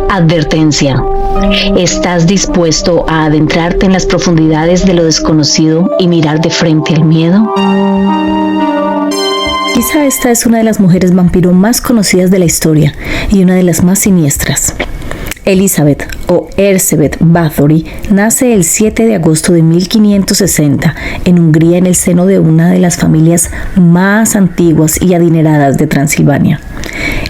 Advertencia. ¿Estás dispuesto a adentrarte en las profundidades de lo desconocido y mirar de frente al miedo? Quizá esta es una de las mujeres vampiro más conocidas de la historia y una de las más siniestras. Elizabeth o Erzsébet Báthory nace el 7 de agosto de 1560 en Hungría, en el seno de una de las familias más antiguas y adineradas de Transilvania.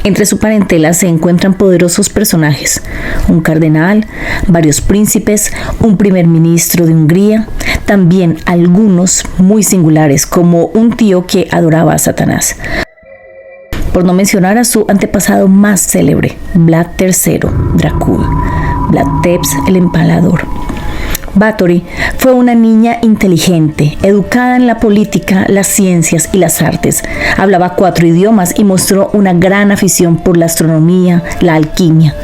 Entre su parentela se encuentran poderosos personajes: un cardenal, varios príncipes, un primer ministro de Hungría, también algunos muy singulares, como un tío que adoraba a Satanás, por no mencionar a su antepasado más célebre, Vlad III Dracul, Vlad Tepes el Empalador. Báthory fue una niña inteligente, educada en la política, las ciencias y las artes. Hablaba 4 idiomas y mostró una gran afición por la astronomía, la alquimia.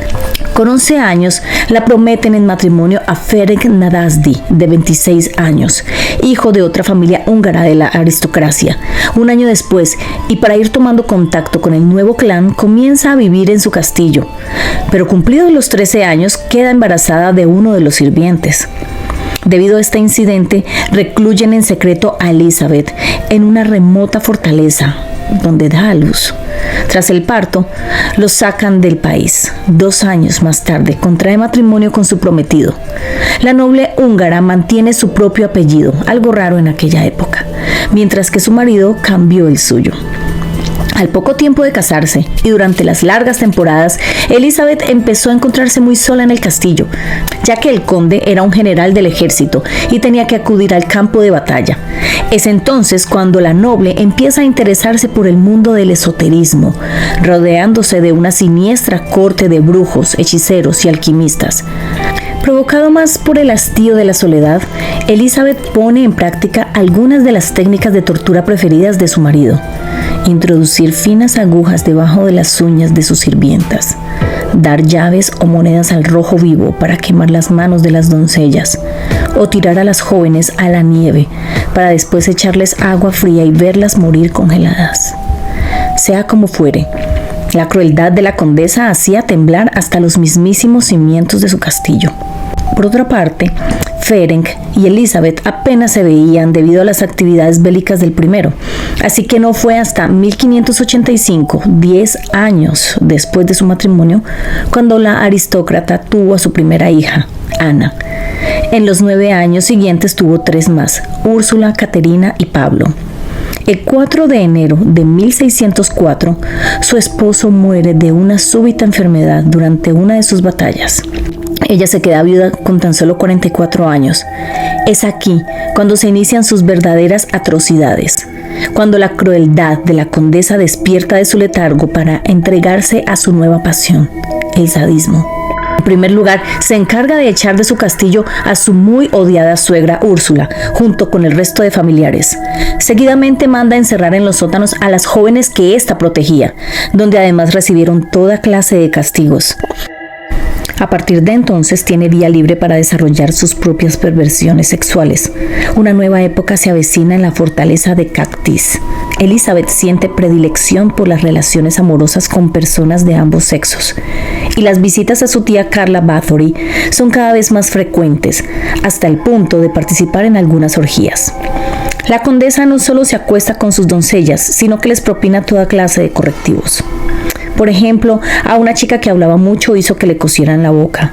Con 11 años la prometen en matrimonio a Ferenc Nadasdy, de 26 años, hijo de otra familia húngara de la aristocracia. Un año después, y para ir tomando contacto con el nuevo clan, comienza a vivir en su castillo. Pero cumplidos los 13 años, queda embarazada de uno de los sirvientes. Debido a este incidente, recluyen en secreto a Elizabeth en una remota fortaleza, donde da a luz. Tras el parto, los sacan del país. 2 años más tarde, contrae matrimonio con su prometido. La noble húngara mantiene su propio apellido, algo raro en aquella época, mientras que su marido cambió el suyo. Al poco tiempo de casarse y durante las largas temporadas, Elizabeth empezó a encontrarse muy sola en el castillo, ya que el conde era un general del ejército y tenía que acudir al campo de batalla. Es entonces cuando la noble empieza a interesarse por el mundo del esoterismo, rodeándose de una siniestra corte de brujos, hechiceros y alquimistas. Provocado más por el hastío de la soledad, Elizabeth pone en práctica algunas de las técnicas de tortura preferidas de su marido: introducir finas agujas debajo de las uñas de sus sirvientas, dar llaves o monedas al rojo vivo para quemar las manos de las doncellas, o tirar a las jóvenes a la nieve para después echarles agua fría y verlas morir congeladas. Sea como fuere, la crueldad de la condesa hacía temblar hasta los mismísimos cimientos de su castillo. Por otra parte, Ferenc y Elizabeth apenas se veían debido a las actividades bélicas del primero, así que no fue hasta 1585, 10 años después de su matrimonio, cuando la aristócrata tuvo a su primera hija, Ana. En los 9 años siguientes tuvo 3 más: Úrsula, Caterina y Pablo. El 4 de enero de 1604, su esposo muere de una súbita enfermedad durante una de sus batallas. Ella se queda viuda con tan solo 44 años. Es aquí cuando se inician sus verdaderas atrocidades, cuando la crueldad de la condesa despierta de su letargo para entregarse a su nueva pasión, el sadismo. En primer lugar, se encarga de echar de su castillo a su muy odiada suegra Úrsula, junto con el resto de familiares. Seguidamente manda encerrar en los sótanos a las jóvenes que ésta protegía, donde además recibieron toda clase de castigos. A partir de entonces tiene vía libre para desarrollar sus propias perversiones sexuales. Una nueva época se avecina en la fortaleza de Cactis. Elizabeth siente predilección por las relaciones amorosas con personas de ambos sexos, y las visitas a su tía Carla Báthory son cada vez más frecuentes, hasta el punto de participar en algunas orgías. La condesa no solo se acuesta con sus doncellas, sino que les propina toda clase de correctivos. Por ejemplo, a una chica que hablaba mucho hizo que le cosieran la boca.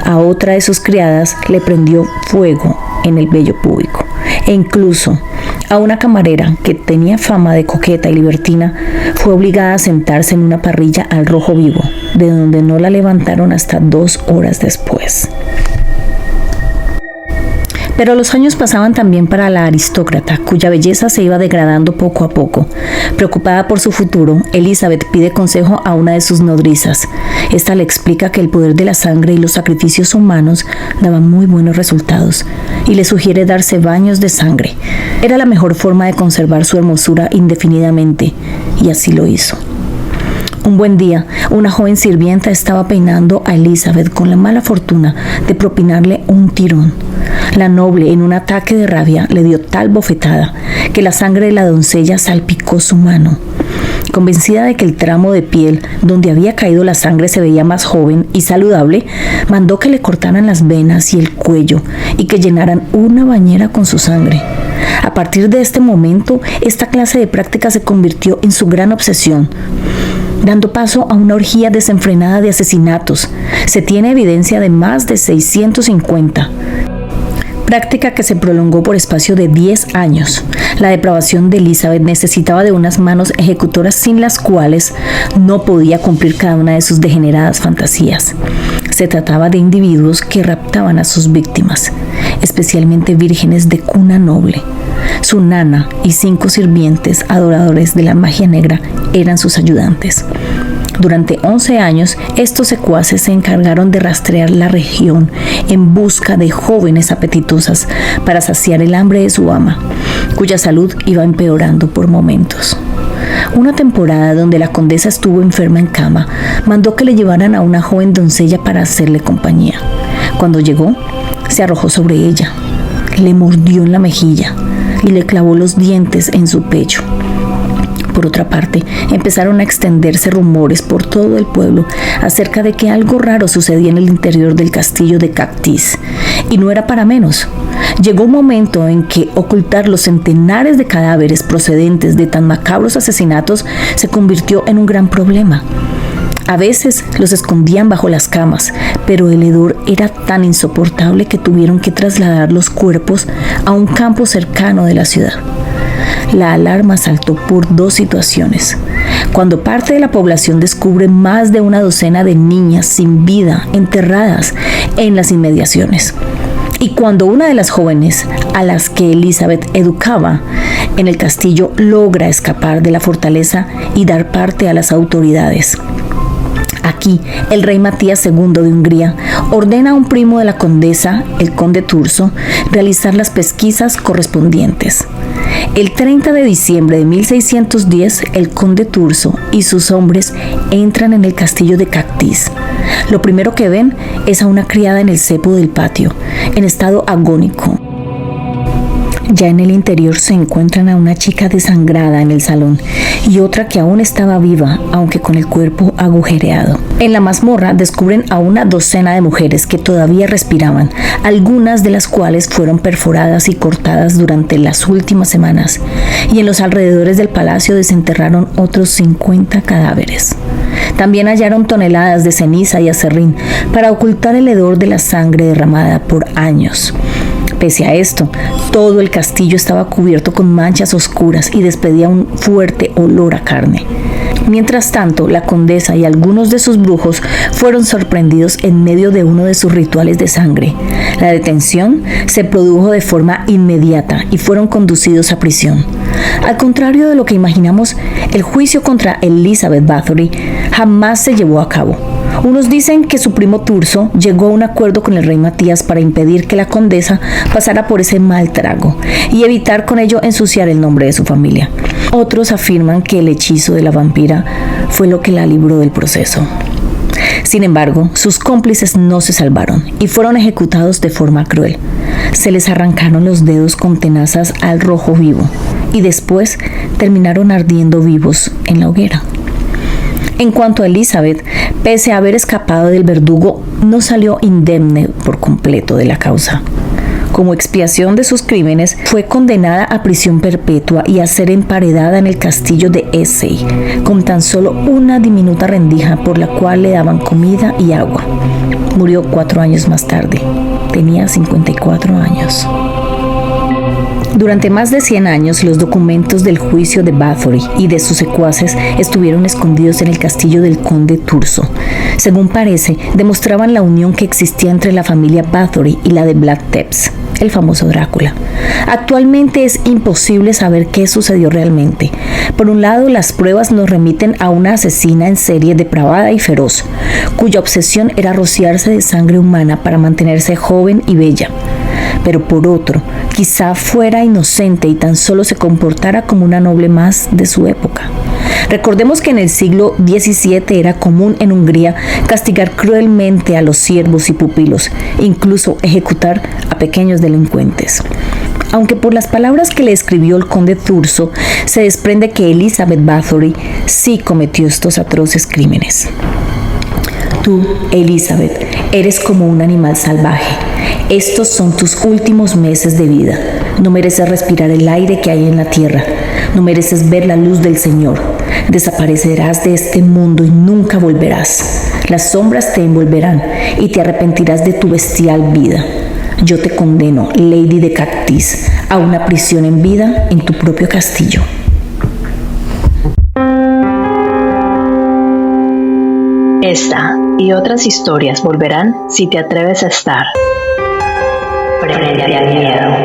A otra de sus criadas le prendió fuego en el vello púbico. E incluso a una camarera que tenía fama de coqueta y libertina fue obligada a sentarse en una parrilla al rojo vivo, de donde no la levantaron hasta 2 horas después. Pero los años pasaban también para la aristócrata, cuya belleza se iba degradando poco a poco. Preocupada por su futuro, Elizabeth pide consejo a una de sus nodrizas. Esta le explica que el poder de la sangre y los sacrificios humanos daban muy buenos resultados, y le sugiere darse baños de sangre. Era la mejor forma de conservar su hermosura indefinidamente, y así lo hizo. Un buen día, una joven sirvienta estaba peinando a Elizabeth con la mala fortuna de propinarle un tirón. La noble, en un ataque de rabia, le dio tal bofetada que la sangre de la doncella salpicó su mano. Convencida de que el tramo de piel donde había caído la sangre se veía más joven y saludable, mandó que le cortaran las venas y el cuello y que llenaran una bañera con su sangre. A partir de este momento, esta clase de práctica se convirtió en su gran obsesión, dando paso a una orgía desenfrenada de asesinatos. Se tiene evidencia de más de 650. Práctica que se prolongó por espacio de 10 años. La depravación de Elizabeth necesitaba de unas manos ejecutoras sin las cuales no podía cumplir cada una de sus degeneradas fantasías. Se trataba de individuos que raptaban a sus víctimas, especialmente vírgenes de cuna noble. Su nana y 5 sirvientes adoradores de la magia negra eran sus ayudantes. Durante 11 años, estos secuaces se encargaron de rastrear la región en busca de jóvenes apetitosas para saciar el hambre de su ama, cuya salud iba empeorando por momentos. Una temporada donde la condesa estuvo enferma en cama, mandó que le llevaran a una joven doncella para hacerle compañía. Cuando llegó, se arrojó sobre ella, le mordió en la mejilla y le clavó los dientes en su pecho. Por otra parte, empezaron a extenderse rumores por todo el pueblo acerca de que algo raro sucedía en el interior del castillo de Cactis. Y no era para menos. Llegó un momento en que ocultar los centenares de cadáveres procedentes de tan macabros asesinatos se convirtió en un gran problema. A veces los escondían bajo las camas, pero el hedor era tan insoportable que tuvieron que trasladar los cuerpos a un campo cercano de la ciudad. La alarma saltó por 2 situaciones. Cuando parte de la población descubre más de una docena de niñas sin vida enterradas en las inmediaciones. Y cuando una de las jóvenes a las que Elizabeth educaba en el castillo logra escapar de la fortaleza y dar parte a las autoridades. Aquí, el rey Matías II de Hungría ordena a un primo de la condesa, el conde Turso, realizar las pesquisas correspondientes. El 30 de diciembre de 1610, el conde Turso y sus hombres entran en el castillo de Cactis. Lo primero que ven es a una criada en el cepo del patio, en estado agónico. Ya en el interior se encuentran a una chica desangrada en el salón y otra que aún estaba viva, aunque con el cuerpo agujereado. En la mazmorra descubren a una docena de mujeres que todavía respiraban, algunas de las cuales fueron perforadas y cortadas durante las últimas semanas, y en los alrededores del palacio desenterraron otros 50 cadáveres. También hallaron toneladas de ceniza y aserrín para ocultar el hedor de la sangre derramada por años. Pese a esto, todo el castillo estaba cubierto con manchas oscuras y despedía un fuerte olor a carne. Mientras tanto, la condesa y algunos de sus brujos fueron sorprendidos en medio de uno de sus rituales de sangre. La detención se produjo de forma inmediata y fueron conducidos a prisión. Al contrario de lo que imaginamos, el juicio contra Elizabeth Bathory jamás se llevó a cabo. Unos dicen que su primo Turso llegó a un acuerdo con el rey Matías para impedir que la condesa pasara por ese mal trago y evitar con ello ensuciar el nombre de su familia. Otros afirman que el hechizo de la vampira fue lo que la libró del proceso. Sin embargo, sus cómplices no se salvaron y fueron ejecutados de forma cruel. Se les arrancaron los dedos con tenazas al rojo vivo y después terminaron ardiendo vivos en la hoguera. En cuanto a Elizabeth, pese a haber escapado del verdugo, no salió indemne por completo de la causa. Como expiación de sus crímenes, fue condenada a prisión perpetua y a ser emparedada en el castillo de Essey, con tan solo una diminuta rendija por la cual le daban comida y agua. Murió 4 años más tarde. Tenía 54 años. Durante más de 100 años, los documentos del juicio de Bathory y de sus secuaces estuvieron escondidos en el castillo del conde Turso. Según parece, demostraban la unión que existía entre la familia Bathory y la de Vlad Tepes, el famoso Drácula. Actualmente es imposible saber qué sucedió realmente. Por un lado, las pruebas nos remiten a una asesina en serie depravada y feroz, cuya obsesión era rociarse de sangre humana para mantenerse joven y bella. Pero por otro, quizá fuera inocente y tan solo se comportara como una noble más de su época. Recordemos que en el siglo XVII era común en Hungría castigar cruelmente a los siervos y pupilos, incluso ejecutar a pequeños delincuentes. Aunque por las palabras que le escribió el conde Turso se desprende que Elizabeth Bathory sí cometió estos atroces crímenes. Tú, Elizabeth, eres como un animal salvaje. Estos son tus últimos meses de vida. No mereces respirar el aire que hay en la tierra. No mereces ver la luz del Señor. Desaparecerás de este mundo y nunca volverás. Las sombras te envolverán y te arrepentirás de tu bestial vida. Yo te condeno, Lady de Cactis, a una prisión en vida en tu propio castillo. Esta y otras historias volverán si te atreves a estar frente al miedo.